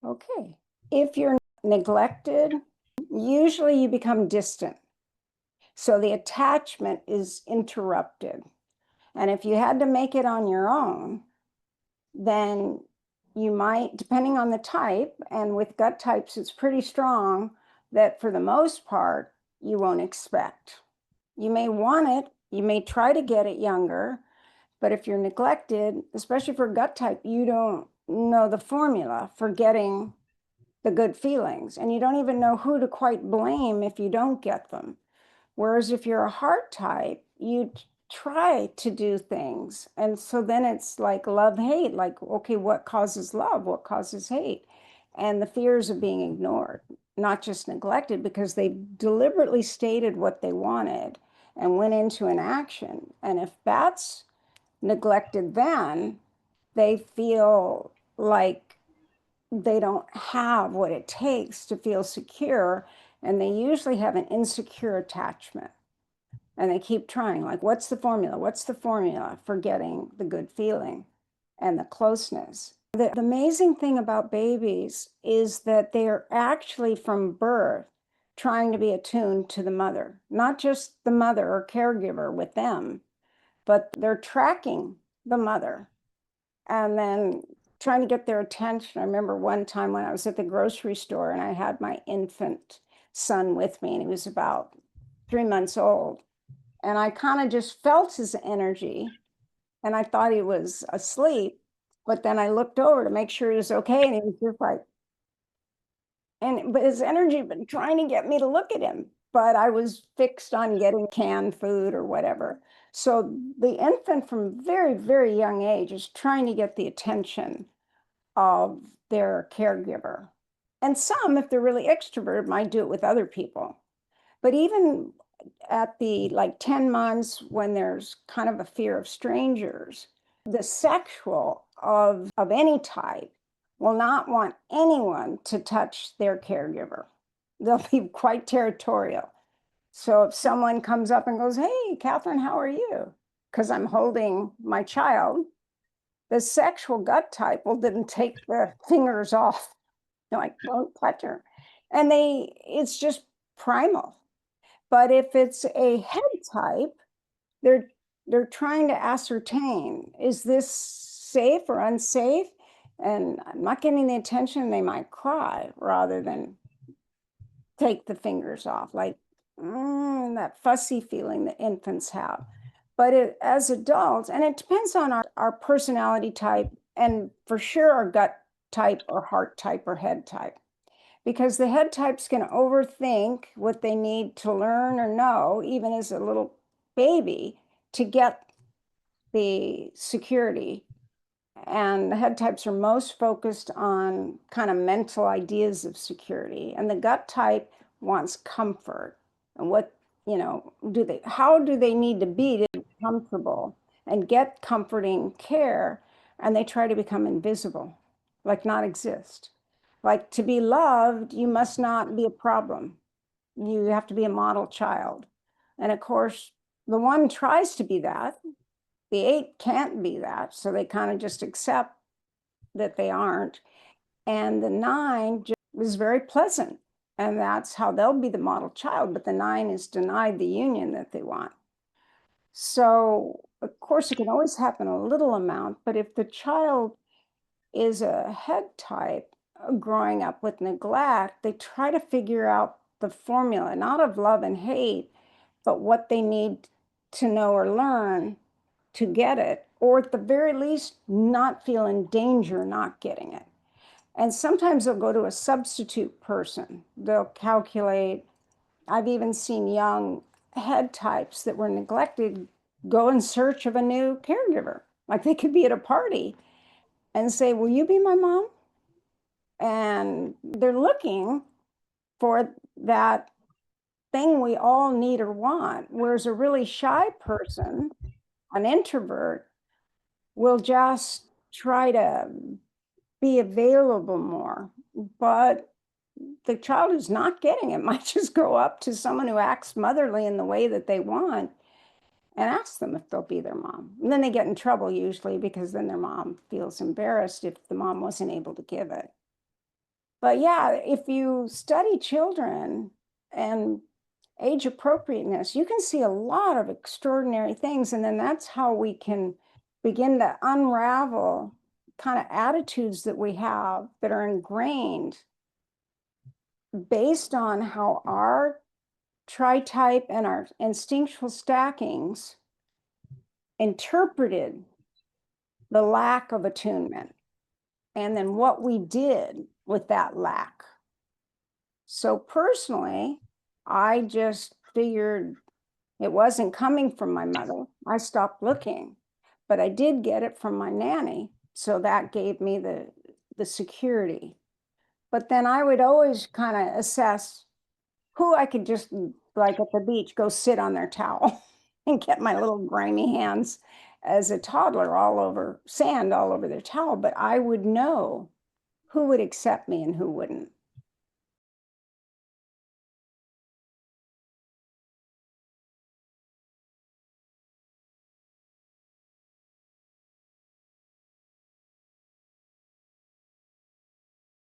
Okay. If you're neglected, usually you become distant. So the attachment is interrupted. And if you had to make it on your own, then you might, depending on the type, and with gut types, it's pretty strong that for the most part, you won't expect. You may want it, you may try to get it younger, but if you're neglected, especially for gut type, you don't know the formula for getting the good feelings, and you don't even know who to quite blame if you don't get them. Whereas if you're a heart type, you try to do things. And so then it's like love, hate, like, okay, what causes love? What causes hate? And the fears of being ignored, not just neglected, because they deliberately stated what they wanted and went into an action. And if that's neglected, then they feel like they don't have what it takes to feel secure. And they usually have an insecure attachment. And they keep trying, like, what's the formula? What's the formula for getting the good feeling and the closeness? The amazing thing about babies is that they're actually from birth trying to be attuned to the mother, not just the mother or caregiver with them, but they're tracking the mother and then trying to get their attention. I remember one time when I was at the grocery store and I had my infant son with me, and he was about 3 months old. And I kind of just felt his energy and I thought he was asleep. But then I looked over to make sure he was okay. And he was just like, but his energy had been trying to get me to look at him. But I was fixed on getting canned food or whatever. So the infant from very, very young age is trying to get the attention of their caregiver. And some, if they're really extroverted, might do it with other people. But even at the like 10 months when there's kind of a fear of strangers, the sexual of any type will not want anyone to touch their caregiver. They'll be quite territorial. So if someone comes up and goes, "Hey, Katherine, how are you?" Because I'm holding my child, the sexual gut type will then take the fingers off. They're like, "Don't touch her." And it's just primal. But if it's a head type, they're they're trying to ascertain, is this safe or unsafe? And I'm not getting the attention, they might cry rather than take the fingers off, like that fussy feeling that infants have. But as adults, and it depends on our personality type, and for sure our gut type or heart type or head type, because the head types can overthink what they need to learn or know, even as a little baby, to get the security. And the head types are most focused on kind of mental ideas of security. And the gut type wants comfort. And how do they need to be comfortable and get comforting care? And they try to become invisible, like not exist. Like to be loved, you must not be a problem. You have to be a model child. And of course, the one tries to be that. The 8 can't be that. So they kind of just accept that they aren't. And the 9 just is very pleasant. And that's how they'll be the model child. But the 9 is denied the union that they want. So, of course, it can always happen a little amount. But if the child is a head type growing up with neglect, they try to figure out the formula, not of love and hate, but what they need to know or learn to get it, or at the very least, not feel in danger not getting it. And sometimes they'll go to a substitute person. They'll calculate. I've even seen young head types that were neglected go in search of a new caregiver. Like they could be at a party and say, "Will you be my mom?" And they're looking for that thing we all need or want. Whereas a really shy person, an introvert, will just try to be available more. But the child who's not getting it might just go up to someone who acts motherly in the way that they want and ask them if they'll be their mom. And then they get in trouble usually because then their mom feels embarrassed if the mom wasn't able to give it. But yeah, if you study children and age appropriateness, you can see a lot of extraordinary things. And then that's how we can begin to unravel kind of attitudes that we have that are ingrained based on how our tritype and our instinctual stackings interpreted the lack of attunement and then what we did with that lack. So personally, I just figured it wasn't coming from my mother. I stopped looking, but I did get it from my nanny. So that gave me the security. But then I would always kind of assess who I could just, like at the beach, go sit on their towel and get my little grimy hands as a toddler all over sand all over their towel. But I would know who would accept me and who wouldn't.